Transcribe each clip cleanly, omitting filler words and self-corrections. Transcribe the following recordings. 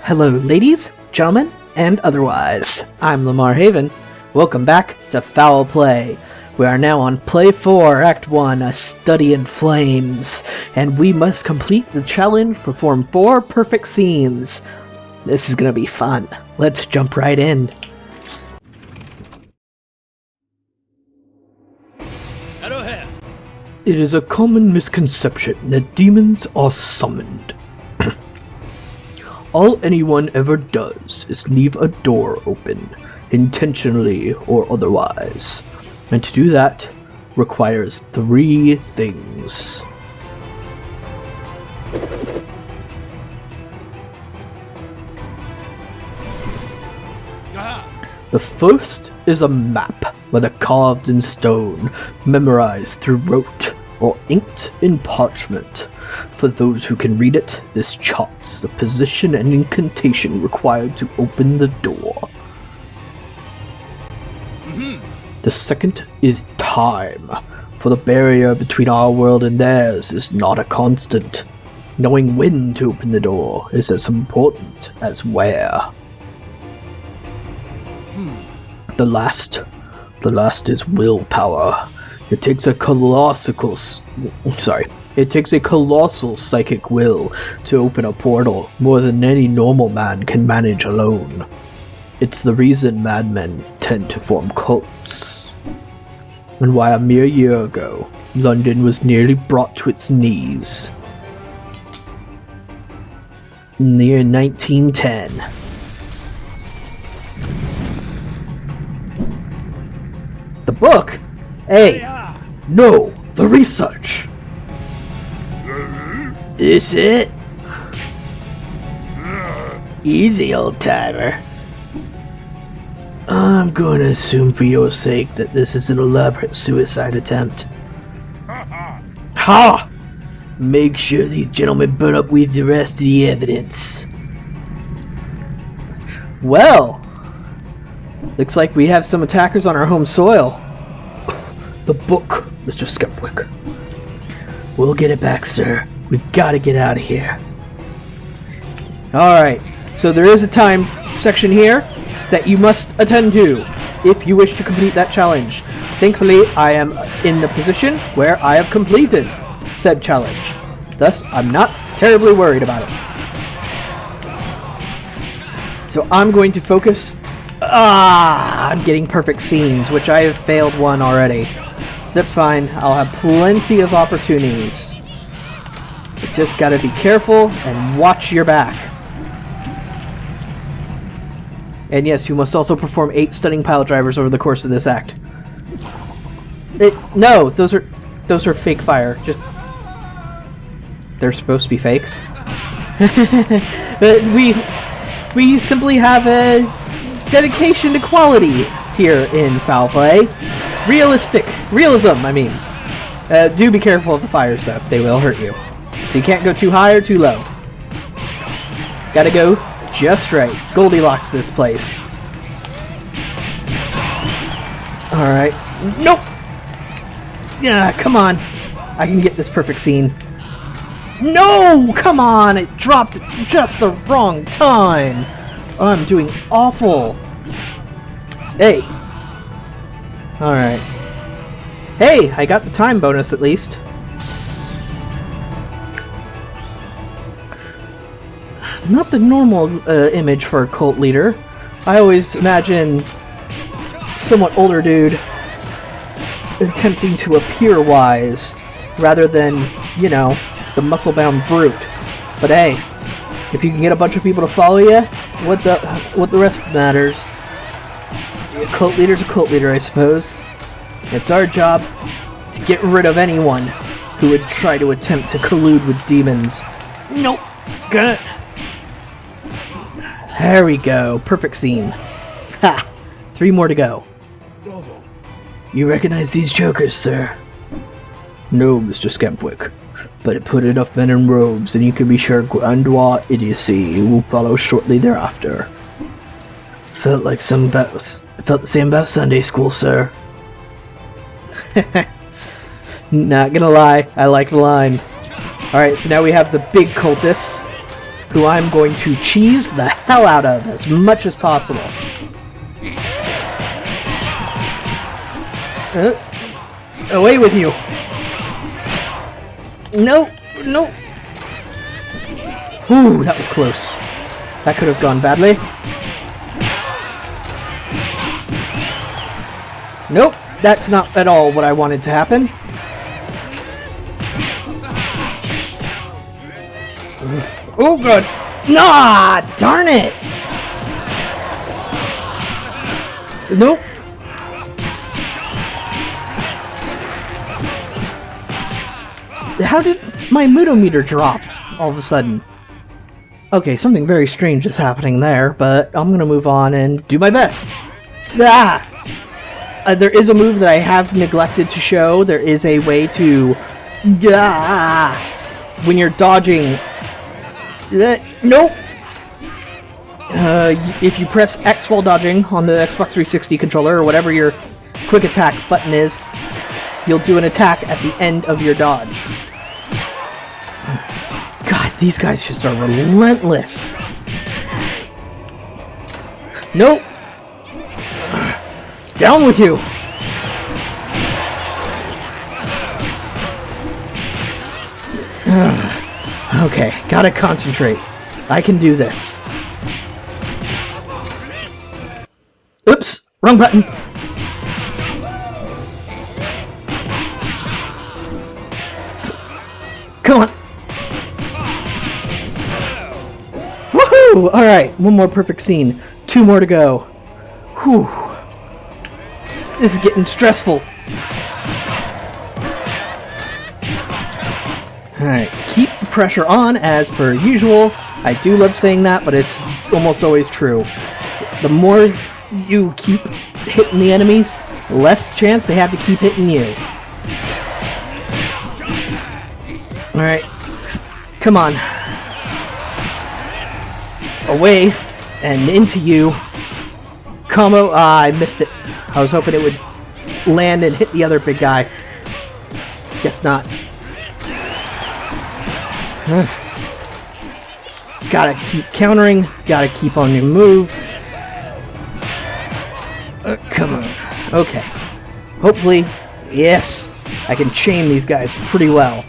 Hello, ladies, gentlemen, and otherwise. I'm Lamar Haven. Welcome back to Foul Play. We are now on Play 4, Act 1, A Study in Flames, and we must complete the challenge, perform 4 perfect scenes. This is gonna be fun. Let's jump right in. It is a common misconception that demons are summoned. All anyone ever does is leave a door open, intentionally or otherwise. And to do that requires 3 things. The first is a map, whether carved in stone, memorized through rote, or inked in parchment. For those who can read it, this charts the position and incantation required to open the door. The second is time, for the barrier between our world and theirs is not a constant. Knowing when to open the door is as important as where. The last is willpower. It takes a colossal psychic will to open a portal, more than any normal man can manage alone. It's the reason madmen tend to form cults. And why a mere year ago, London was nearly brought to its knees. In the year 1910. The book? Hey! No! The research! Is it? Easy, old-timer. I'm going to assume for your sake that this is an elaborate suicide attempt. Ha! Make sure these gentlemen burn up with the rest of the evidence. Well, looks like we have some attackers on our home soil. The book, Mr. Skepwick. We'll get it back, sir. We've got to get out of here. Alright, so there is a time section here that you must attend to if you wish to complete that challenge. Thankfully, I am in the position where I have completed said challenge. Thus, I'm not terribly worried about it. So I'm going to focus... I'm getting perfect scenes, which I have failed one already. That's fine, I'll have plenty of opportunities. You just gotta be careful and watch your back. And yes, you must also perform 8 stunning pile drivers over the course of this act. No, those are fake fire. Just they're supposed to be fake. But we simply have a dedication to quality here in Foul Play. Realism, I mean. Do be careful of the fires though, they will hurt you. So you can't go too high or too low. Gotta go just right. Goldilocks this place. Alright. Nope! Yeah, come on. I can get this perfect scene. No! Come on! It dropped just the wrong time! Oh, I'm doing awful. Hey! Alright. Hey! I got the time bonus at least. Not the normal image for a cult leader. I always imagine somewhat older dude attempting to appear wise rather than, you know, the muscle-bound brute. But hey, if you can get a bunch of people to follow you, what the rest matters. A cult leader's a cult leader, I suppose. It's our job to get rid of anyone who would try to attempt to collude with demons. Nope. Gonna... There we go. Perfect scene. Ha! 3 more to go. You recognize these jokers, sir? No, Mr. Skepwick. But it put enough men in robes, and you can be sure Grandois idiocy will follow shortly thereafter. Felt the same about Sunday school, sir. Not gonna lie, I like the line. Alright, so now we have the big cultists, who I'm going to cheese the hell out of as much as possible. Away with you! No! No! Ooh, that was close. That could have gone badly. Nope, that's not at all what I wanted to happen. Oh god! Nah! Darn it! Nope. How did my Mudometer drop all of a sudden? Okay, something very strange is happening there, but I'm gonna move on and do my best. Ah! There is a move that I have neglected to show. There is a way to... when you're dodging... nope! If you press X while dodging on the Xbox 360 controller, or whatever your quick attack button is, you'll do an attack at the end of your dodge. God, these guys just are relentless. Nope! Down with you! Okay, gotta concentrate. I can do this. Oops! Wrong button! Come on! Woohoo! Alright, one more perfect scene. 2 more to go. Whew. This is getting stressful. Alright, keep the pressure on as per usual. I do love saying that, but it's almost always true. The more you keep hitting the enemies, the less chance they have to keep hitting you. Alright, come on. Away and into you. Combo. I missed it. I was hoping it would land and hit the other big guy. Guess not. Gotta keep countering. Gotta keep on your move. Come on. Okay. Hopefully, yes, I can chain these guys pretty well.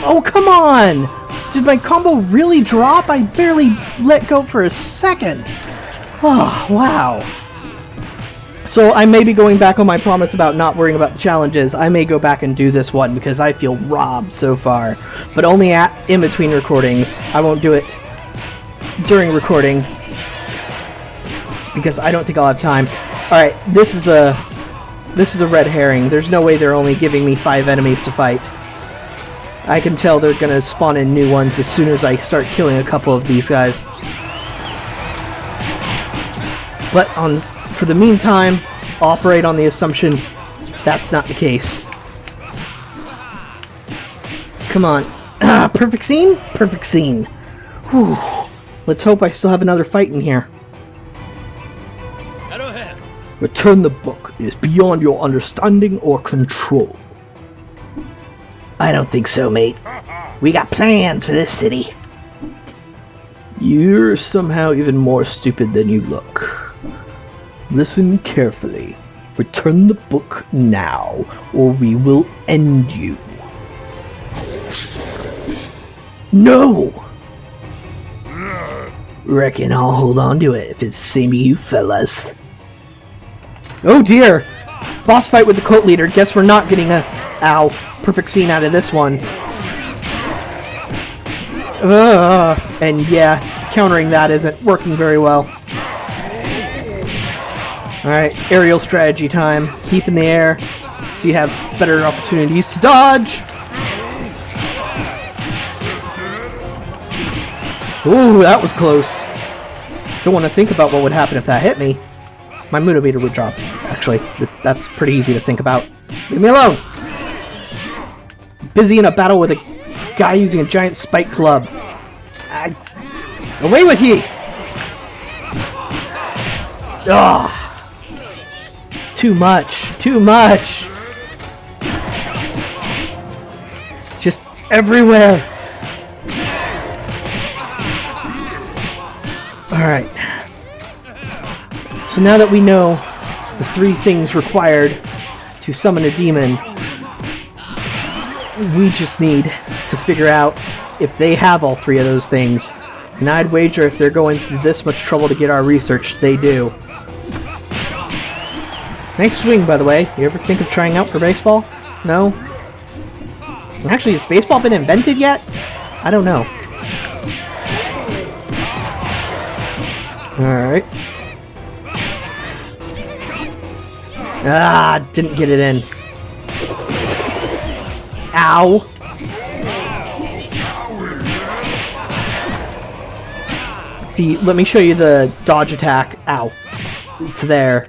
Oh, come on! Did my combo really drop? I barely let go for a second. Oh, wow. So I may be going back on my promise about not worrying about the challenges. I may go back and do this one because I feel robbed so far. But only in between recordings. I won't do it during recording because I don't think I'll have time. Alright, this is a red herring. There's no way they're only giving me 5 enemies to fight. I can tell they're gonna spawn in new ones as soon as I start killing a couple of these guys. But for the meantime, I'll operate on the assumption that's not the case. Come on. Ah, perfect scene? Perfect scene. Whew. Let's hope I still have another fight in here. Return the book. It is beyond your understanding or control. I don't think so, mate. We got plans for this city. You're somehow even more stupid than you look. Listen carefully. Return the book now, or we will end you. No! Reckon I'll hold on to it if it's the same to you fellas. Oh dear! Boss fight with the cult leader. Guess we're not getting a perfect scene out of this one. And yeah, countering that isn't working very well. Alright, aerial strategy time. Keep in the air so you have better opportunities to dodge. Ooh, that was close. Don't want to think about what would happen if that hit me. My Mudometer would drop. Actually, that's pretty easy to think about. Leave me alone! Busy in a battle with a guy using a giant spike club. Away with ye! Ugh! Too much! Too much! Just everywhere! Alright. So now that we know the 3 things required to summon a demon, we just need to figure out if they have all 3 of those things. And I'd wager if they're going through this much trouble to get our research, they do. Nice swing, by the way. You ever think of trying out for baseball? No? Actually, has baseball been invented yet? I don't know. Alright. Ah, didn't get it in. Ow! See, let me show you the dodge attack. Ow. It's there.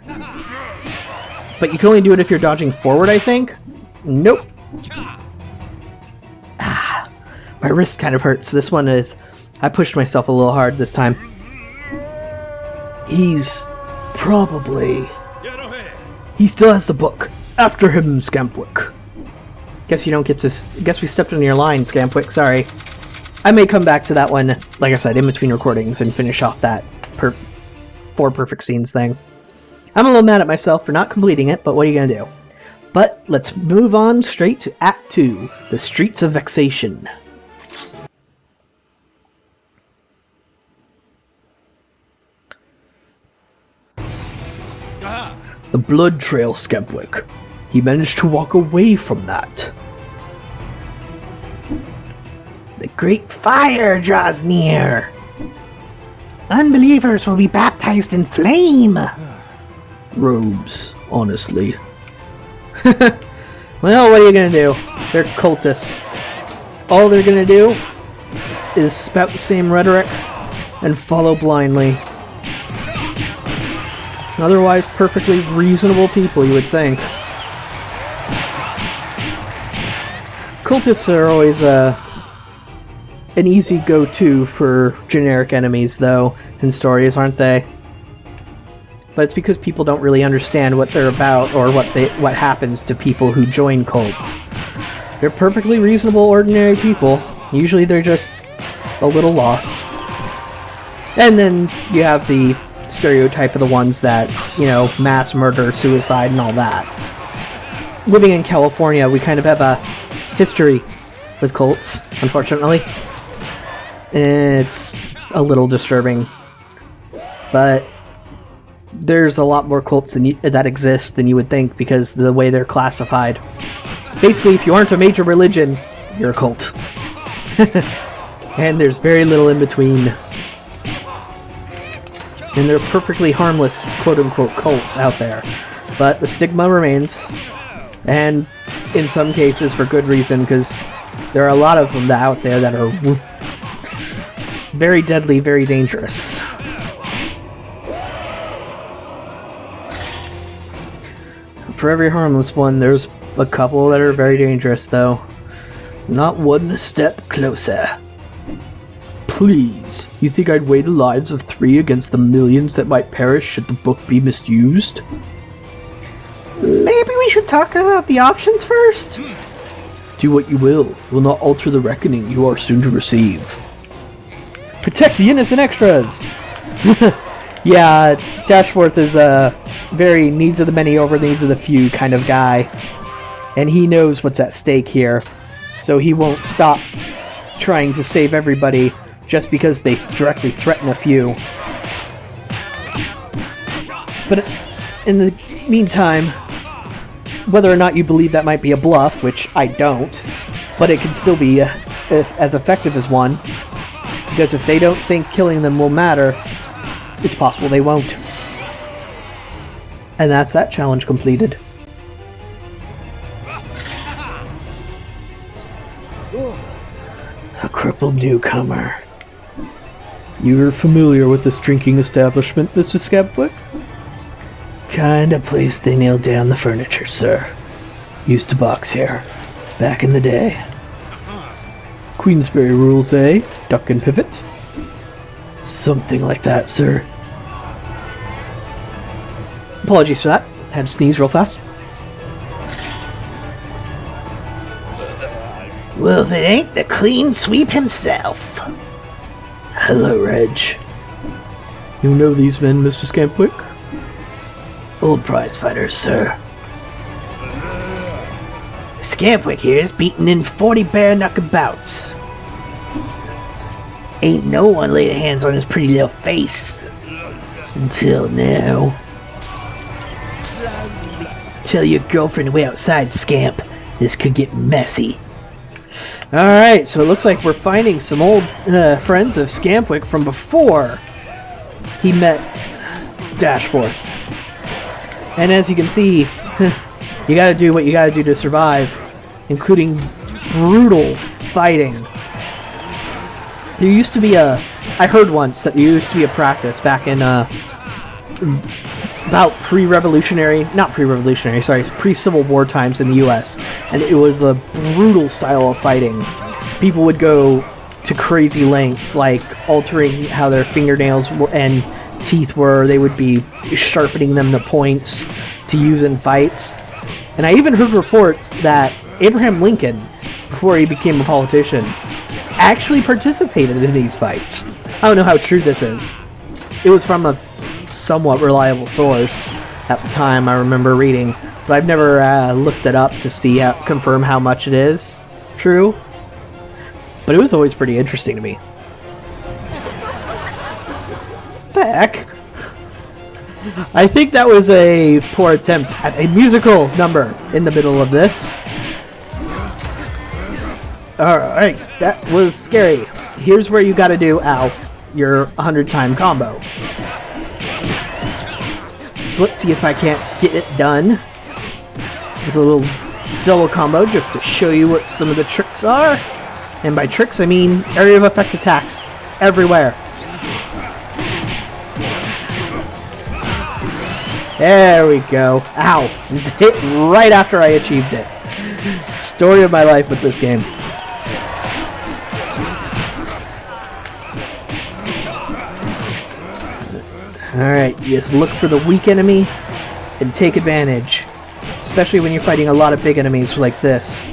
But you can only do it if you're dodging forward, I think? Nope. Ah, my wrist kind of hurts. This one is... I pushed myself a little hard this time. He's... probably... He still has the book. After him, Scampwick. Guess you don't get to... Guess we stepped on your line, Scampwick. Sorry. I may come back to that one, like I said, in between recordings and finish off that 4 perfect scenes thing. I'm a little mad at myself for not completing it, but what are you gonna do? But let's move on straight to Act 2, The Streets of Vexation. The blood trail, Scampwick. He managed to walk away from that. The great fire draws near. Unbelievers will be baptized in flame. Robes, honestly. Well, what are you gonna do? They're cultists. All they're gonna do is spout the same rhetoric and follow blindly. Otherwise, perfectly reasonable people, you would think. Cultists are always an easy go-to for generic enemies, though, in stories, aren't they? But it's because people don't really understand what they're about or what happens to people who join cults. They're perfectly reasonable, ordinary people. Usually they're just a little lost. And then you have the stereotype of the ones that, you know, mass murder, suicide, and all that. Living in California, we kind of have a history with cults, unfortunately. It's a little disturbing. But there's a lot more cults that exist than you would think because of the way they're classified. Basically, if you aren't a major religion, you're a cult. And there's very little in between. And they're perfectly harmless, quote-unquote, cults out there. But the stigma remains. And in some cases for good reason, because there are a lot of them out there that are very deadly, very dangerous. For every harmless one, there's a couple that are very dangerous, though. Not one step closer. Please, you think I'd weigh the lives of 3 against the millions that might perish should the book be misused? Maybe we should talk about the options first? Do what you will not alter the reckoning you are soon to receive. Protect the innocent extras! Yeah, Dashforth is a very needs of the many over needs of the few kind of guy. And he knows what's at stake here. So he won't stop trying to save everybody just because they directly threaten a few. But in the meantime, whether or not you believe that might be a bluff, which I don't, but it can still be as effective as one, because if they don't think killing them will matter, it's possible they won't. And that's that challenge completed. A crippled newcomer. You're familiar with this drinking establishment, Mr. Scampwick? Kinda place they nailed down the furniture, sir. Used to box here, back in the day. Queensberry rules, eh? Duck and pivot? Something like that, sir. Apologies for that. Had to sneeze real fast. Well, if it ain't the clean sweep himself. Hello, Reg. You know these men, Mr. Scampwick? Old prize fighters, sir. Scampwick here is beaten in 40 bare knuckle bouts. Ain't no one laid hands on his pretty little face. Until now. Tell your girlfriend way outside, Scamp. This could get messy. Alright, so it looks like we're finding some old friends of Scampwick from before he met Dashforth. And as you can see, you gotta do what you gotta do to survive, including brutal fighting. There used to be I heard once that there used to be a practice back in, about pre-Civil War times in the US, and it was a brutal style of fighting. People would go to crazy lengths, like altering how their fingernails and teeth were. They would be sharpening them to points to use in fights. And I even heard reports that Abraham Lincoln, before he became a politician, actually participated in these fights. I don't know how true this is. It was from a somewhat reliable source at the time, I remember reading, but I've never looked it up to see confirm how much it is true. But it was always pretty interesting to me. What the heck? I think that was a poor attempt at a musical number in the middle of this. Alright, that was scary. Here's where you gotta do, your 100-time combo. Let's see if I can't get it done with a little double combo just to show you what some of the tricks are. And by tricks, I mean area of effect attacks everywhere. There we go. Ow! It's hit right after I achieved it. Story of my life with this game. Alright, you just look for the weak enemy and take advantage. Especially when you're fighting a lot of big enemies like this.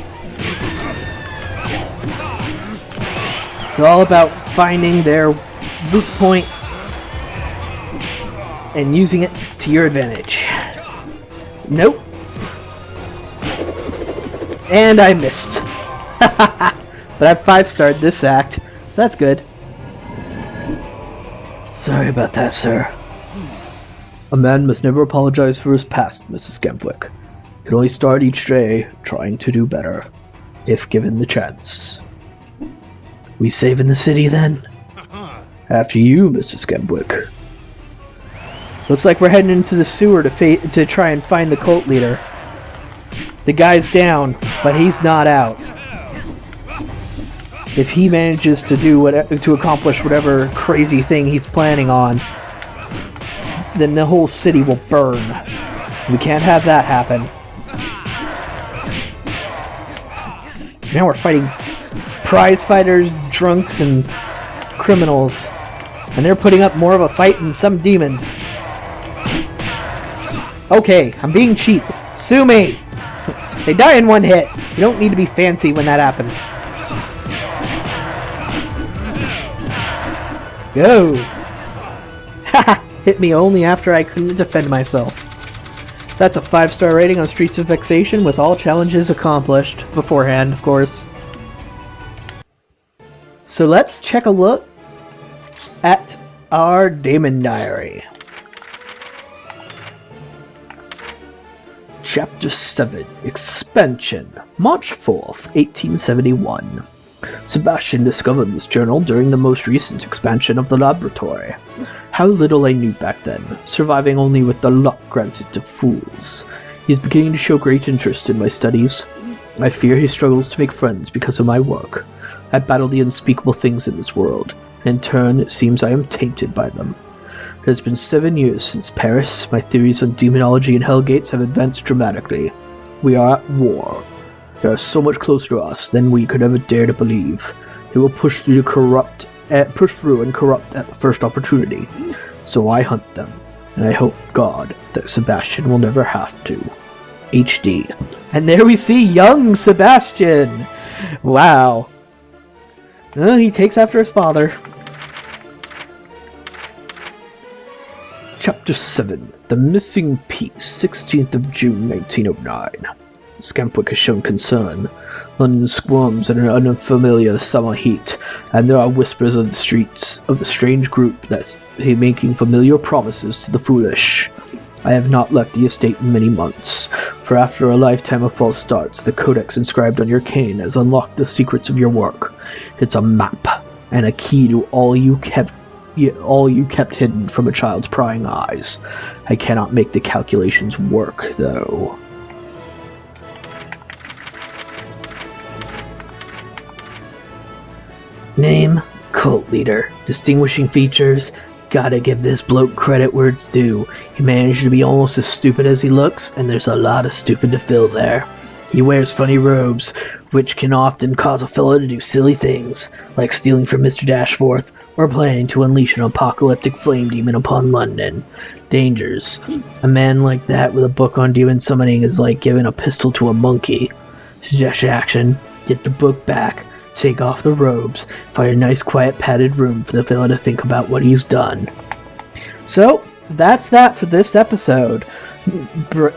It's all about finding their weak point and using it to your advantage. Nope. And I missed. But I've 5-starred this act, so that's good. Sorry about that, sir. A man must never apologize for his past, Mrs. Scampwick. Can only start each day trying to do better, if given the chance. We saving the city then? After you, Mr. Scampwick. Looks like we're heading into the sewer to try and find the cult leader. The guy's down, but he's not out. If he manages to accomplish whatever crazy thing he's planning on, then the whole city will burn. We can't have that happen. Now we're fighting prize fighters, drunks, and criminals. And they're putting up more of a fight than some demons. Okay, I'm being cheap. Sue me! They die in one hit. You don't need to be fancy when that happens. Go! Haha! Hit me only after I couldn't defend myself. So that's a 5-star rating on Streets of Vexation with all challenges accomplished. Beforehand, of course. So let's check a look at our Daemon Diary. Chapter 7, Expansion, March 4th, 1871. Sebastian discovered this journal during the most recent expansion of the laboratory. How little I knew back then, surviving only with the luck granted to fools. He is beginning to show great interest in my studies. I fear he struggles to make friends because of my work. I battle the unspeakable things in this world, and in turn it seems I am tainted by them. It has been 7 years since Paris. My theories on demonology and hellgates have advanced dramatically. We are at war. They are so much closer to us than we could ever dare to believe. They will push through and corrupt at the first opportunity. So I hunt them, and I hope God that Sebastian will never have to. HD. And there we see young Sebastian! Wow. He takes after his father. Chapter 7. The Missing Piece, 16th of June, 1909. Scampwick has shown concern. London squirms in an unfamiliar summer heat, and there are whispers of the streets of the strange group that he making familiar promises to the foolish. I have not left the estate in many months, for after a lifetime of false starts, the codex inscribed on your cane has unlocked the secrets of your work. It's a map, and a key to all you kept hidden from a child's prying eyes. I cannot make the calculations work, though. Name, cult leader. Distinguishing features, gotta give this bloke credit where it's due. He managed to be almost as stupid as he looks, and there's a lot of stupid to fill there. He wears funny robes, which can often cause a fellow to do silly things, like stealing from Mr. Dashforth, or planning to unleash an apocalyptic flame demon upon London. Dangers. A man like that with a book on demon summoning is like giving a pistol to a monkey. Suggestion action, get the book back, take off the robes, find a nice quiet padded room for the fellow to think about what he's done. So, that's that for this episode.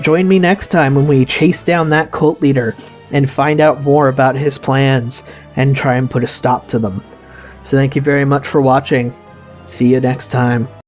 Join me next time when we chase down that cult leader and find out more about his plans and try and put a stop to them. So thank you very much for watching. See you next time.